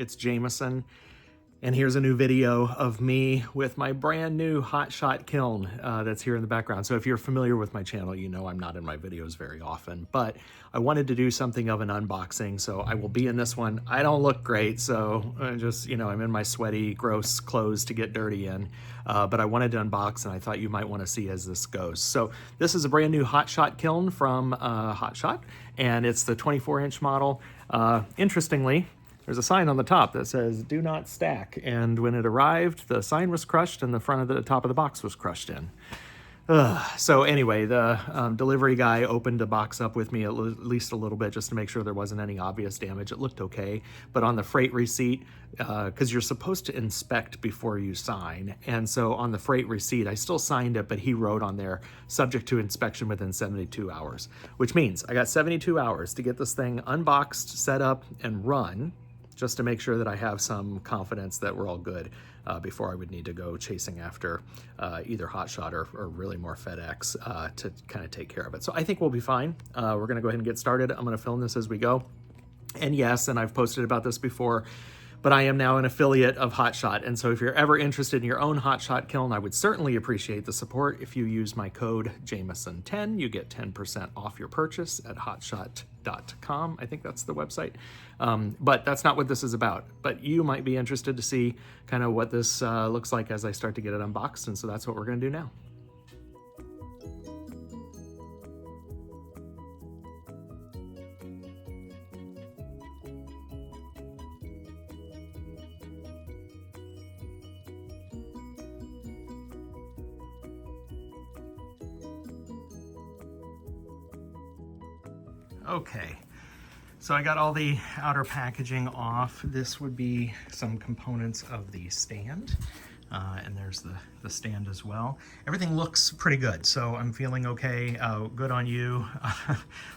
it's Jamaison, and here's a new video of me with my brand new hotshot kiln that's here in the background. So if you're familiar with my channel, you know I'm not in my videos very often, but I wanted to do something of an unboxing, so I will be in this one. I don't look great, so just, you know, I'm in my sweaty, gross clothes to get dirty in, but I wanted to unbox, and I thought you might want to see as this goes. So this is a brand new hotshot kiln from Hotshot, and it's the 24-inch model. Interestingly, there's a sign on the top that says "Do not stack," and when it arrived, the sign was crushed and the front of the top of the box was crushed in. So anyway, the delivery guy opened the box up with me at least a little bit just to make sure there wasn't any obvious damage. It looked okay, but on the freight receipt, because you're supposed to inspect before you sign, and so on the freight receipt, I still signed it, but he wrote on there, subject to inspection within 72 hours, which means I got 72 hours to get this thing unboxed, set up, and run, just to make sure that I have some confidence that we're all good before I would need to go chasing after either Hotshot or really more FedEx to kind of take care of it. So I think we'll be fine. We're gonna go ahead and get started. I'm gonna film this as we go. And yes, and I've posted about this before, but I am now an affiliate of Hotshot. And so if you're ever interested in your own Hotshot kiln, I would certainly appreciate the support. If you use my code Jamaison10, you get 10% off your purchase at Hotshot.com. I think that's the website. But that's not what this is about. But you might be interested to see kind of what this looks like as I start to get it unboxed. And so that's what we're gonna do now. Okay, so I got all the outer packaging off. This would be some components of the stand, and there's the stand as well. Everything looks pretty good, so I'm feeling okay. Good on you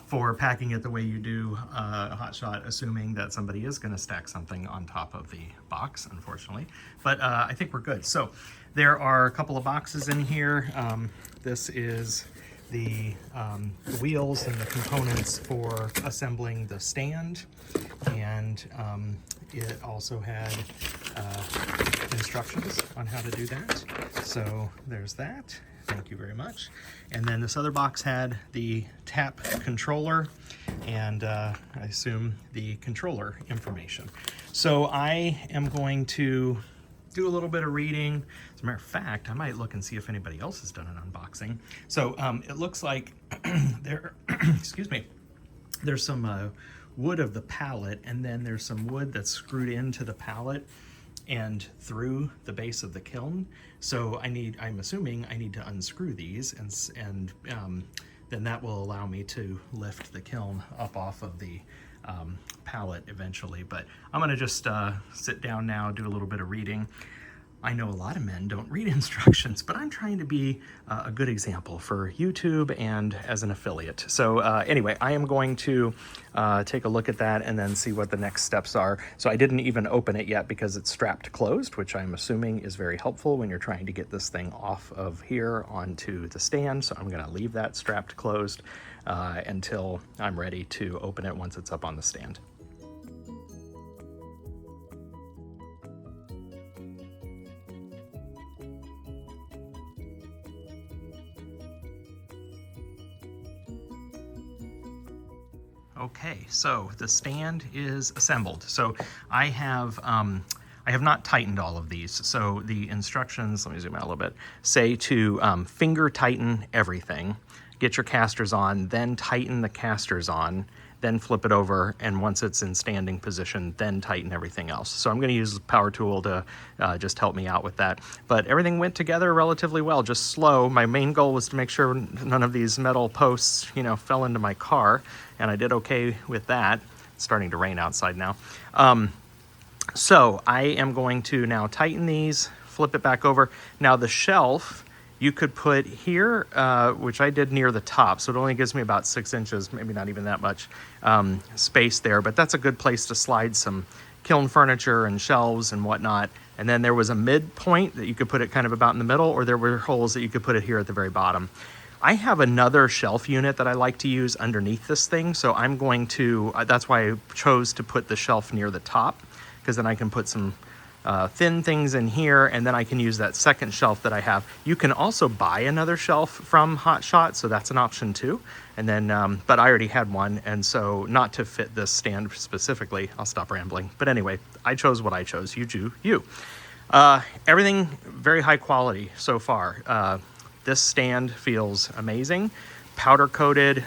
for packing it the way you do, Hotshot, assuming that somebody is going to stack something on top of the box, unfortunately. But I think we're good. So there are a couple of boxes in here. This is the wheels and the components for assembling the stand, and it also had instructions on how to do that. So there's that. Thank you very much. And then this other box had the tap controller and I assume the controller information. So I am going to do a little bit of reading. As a matter of fact, I might look and see if anybody else has done an unboxing. So it looks like there, excuse me, there's some wood of the pallet, and then there's some wood that's screwed into the pallet and through the base of the kiln. So I'm assuming I need to unscrew these, and then that will allow me to lift the kiln up off of the palette eventually. But I'm gonna just sit down now, do a little bit of reading. I know a lot of men don't read instructions, but I'm trying to be a good example for YouTube and as an affiliate. So anyway, I am going to take a look at that and then see what the next steps are. So I didn't even open it yet because it's strapped closed, which I'm assuming is very helpful when you're trying to get this thing off of here onto the stand. So I'm gonna leave that strapped closed until I'm ready to open it once it's up on the stand. Okay, so the stand is assembled. So I have not tightened all of these. So the instructions, let me zoom out a little bit, say to finger tighten everything, get your casters on, then tighten the casters on, then flip it over, and once it's in standing position, then tighten everything else. So I'm gonna use the power tool to just help me out with that. But everything went together relatively well, just slow. My main goal was to make sure none of these metal posts, you know, fell into my car, and I did okay with that. It's starting to rain outside now. So I am going to now tighten these, flip it back over. Now the shelf, you could put here, which I did near the top, so it only gives me about 6 inches, maybe not even that much space there, but that's a good place to slide some kiln furniture and shelves and whatnot. And then there was a midpoint that you could put it kind of about in the middle, or there were holes that you could put it here at the very bottom. I have another shelf unit that I like to use underneath this thing, so I'm going to, that's why I chose to put the shelf near the top, because then I can put some thin things in here, and then I can use that second shelf that I have. You can also buy another shelf from Hot-Shot, so that's an option too. And then, but I already had one, and so not to fit this stand specifically. I'll stop rambling. But anyway, I chose what I chose. You do you. Everything very high quality so far. This stand feels amazing. Powder coated,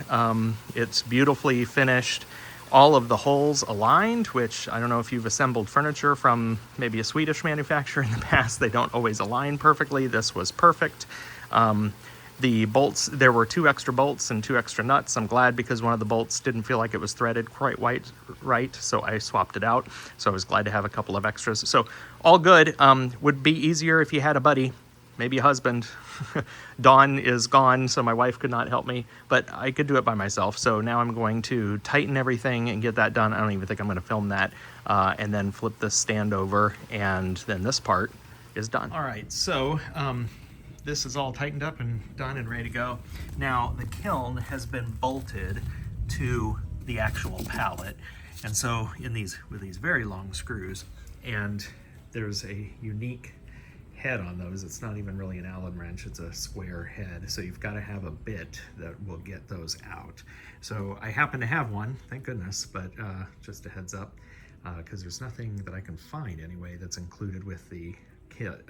it's beautifully finished. All of the holes aligned, which I don't know if you've assembled furniture from maybe a Swedish manufacturer in the past. They don't always align perfectly. This was perfect. The bolts, there were 2 extra bolts and 2 extra nuts. I'm glad, because one of the bolts didn't feel like it was threaded quite right, so I swapped it out. So I was glad to have a couple of extras. So all good. Would be easier if you had a buddy, maybe a husband. Dawn is gone, so my wife could not help me, but I could do it by myself. So now I'm going to tighten everything and get that done. I don't even think I'm going to film that, and then flip this stand over, and then this part is done. All right, so this is all tightened up and done and ready to go. Now the kiln has been bolted to the actual pallet, and so with these very long screws, and there's a unique head on those. It's not even really an Allen wrench, it's a square head, so you've got to have a bit that will get those out. So I happen to have one, thank goodness, but just a heads up, because there's nothing that I can find anyway that's included with the kit,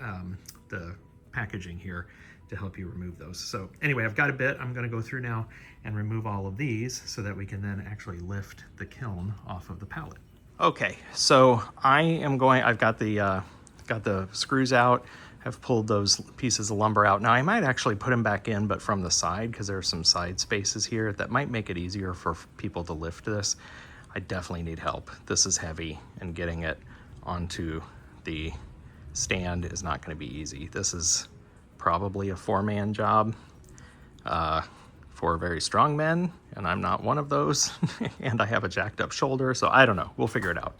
the packaging here, to help you remove those. So anyway, I've got a bit. I'm going to go through now and remove all of these so that we can then actually lift the kiln off of the pallet. Okay, so I've got the screws out, have pulled those pieces of lumber out. Now I might actually put them back in, but from the side, because there are some side spaces here that might make it easier for people to lift this. I definitely need help. This is heavy, and getting it onto the stand is not going to be easy. This is probably a 4-man job for very strong men, and I'm not one of those. And I have a jacked up shoulder, so I don't know. We'll figure it out.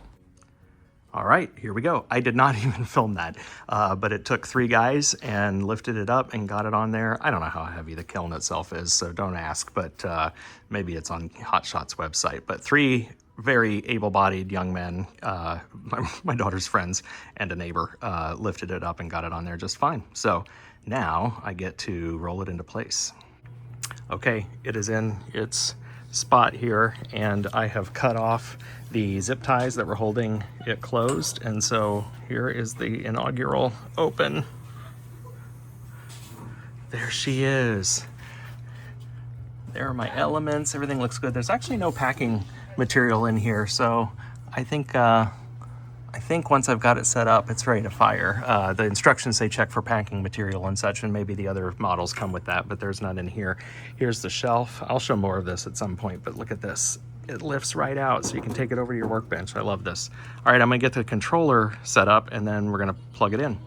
All right, here we go. I did not even film that, but it took 3 guys and lifted it up and got it on there. I don't know how heavy the kiln itself is, so don't ask, but maybe it's on Hot-Shot's website. But 3 very able-bodied young men, my daughter's friends and a neighbor, lifted it up and got it on there just fine. So now I get to roll it into place. Okay, it is in its spot here, and I have cut off the zip ties that were holding it closed, and so here is the inaugural open. There she is. There are my elements. Everything looks good. There's actually no packing material in here, so I think once I've got it set up, it's ready to fire. The instructions say check for packing material and such, and maybe the other models come with that, but there's none in here. Here's the shelf. I'll show more of this at some point, but look at this. It lifts right out, so you can take it over to your workbench. I love this. All right, I'm gonna get the controller set up, and then we're gonna plug it in.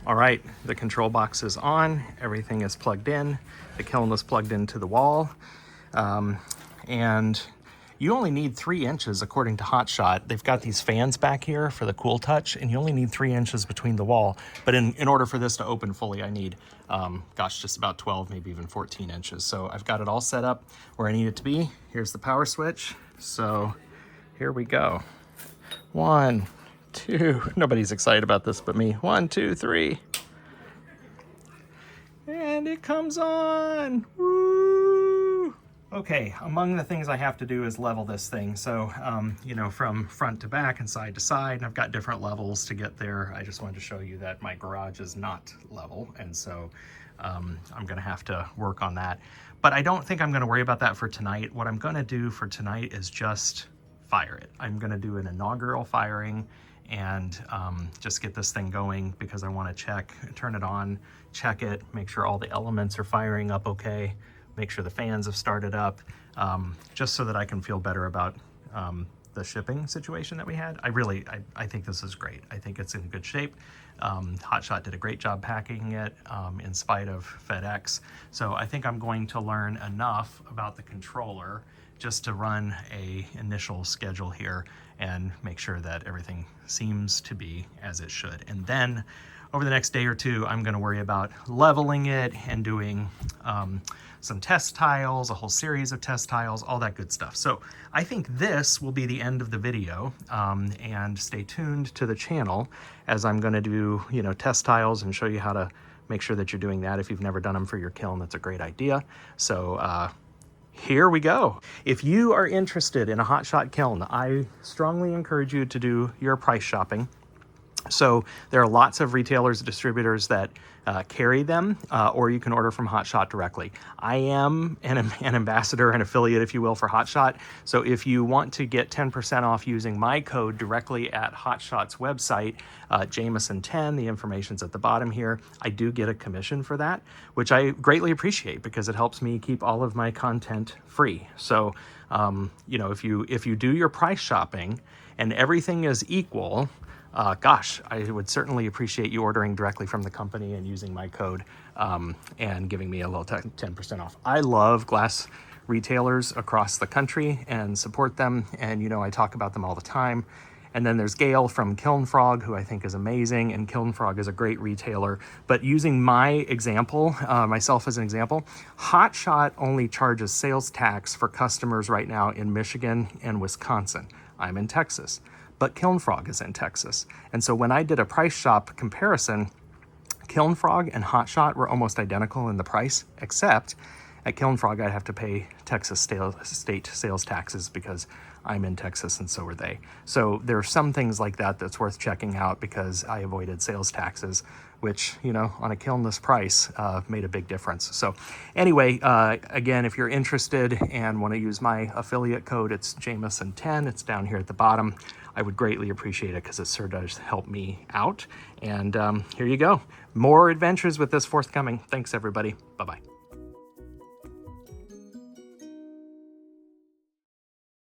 All right, the control box is on, everything is plugged in, the kiln is plugged into the wall, and you only need 3 inches according to Hot-Shot. They've got these fans back here for the cool touch, and you only need 3 inches between the wall. But in order for this to open fully, I need, just about 12, maybe even 14 inches. So I've got it all set up where I need it to be. Here's the power switch. So here we go. 1, 2, nobody's excited about this but me. 1, 2, 3. And it comes on. Woo! Okay, among the things I have to do is level this thing. So, from front to back and side to side, and I've got different levels to get there. I just wanted to show you that my garage is not level, and so I'm gonna have to work on that. But I don't think I'm gonna worry about that for tonight. What I'm gonna do for tonight is just fire it. I'm gonna do an inaugural firing and just get this thing going, because I wanna turn it on, check it, make sure all the elements are firing up okay, make sure the fans have started up, just so that I can feel better about the shipping situation that we had. I think this is great. I think it's in good shape. Hot-Shot did a great job packing it in spite of FedEx. So I think I'm going to learn enough about the controller just to run a initial schedule here and make sure that everything seems to be as it should. And then over the next day or two, I'm going to worry about leveling it and doing some test tiles, a whole series of test tiles, all that good stuff. So I think this will be the end of the video, and stay tuned to the channel as I'm going to do, you know, test tiles and show you how to make sure that you're doing that. If you've never done them for your kiln, that's a great idea. So here we go. If you are interested in a hotshot kiln, I strongly encourage you to do your price shopping. So there are lots of retailers, distributors that carry them, or you can order from Hotshot directly. I am an ambassador, an affiliate, if you will, for Hotshot. So if you want to get 10% off using my code directly at Hotshot's website, Jamaison10, the information's at the bottom here, I do get a commission for that, which I greatly appreciate because it helps me keep all of my content free. So, you know, if you do your price shopping and everything is equal, gosh, I would certainly appreciate you ordering directly from the company and using my code and giving me a little 10% off. I love glass retailers across the country and support them. And, you know, I talk about them all the time. And then there's Gail from Kiln-formed, who I think is amazing. And Kiln-formed is a great retailer. But using my example, myself as an example, Hotshot only charges sales tax for customers right now in Michigan and Wisconsin. I'm in Texas. But Kiln-formed is in Texas. And so when I did a price shop comparison, Kiln-formed and Hotshot were almost identical in the price, except at Kiln-formed I'd have to pay Texas state sales taxes because I'm in Texas and so are they. So there are some things like that that's worth checking out because I avoided sales taxes, which, you know, on a kilnless price made a big difference. So anyway, again, if you're interested and want to use my affiliate code, it's Jamaison10. It's down here at the bottom. I would greatly appreciate it because it sure does help me out. And here you go. More adventures with this forthcoming. Thanks, everybody. Bye-bye.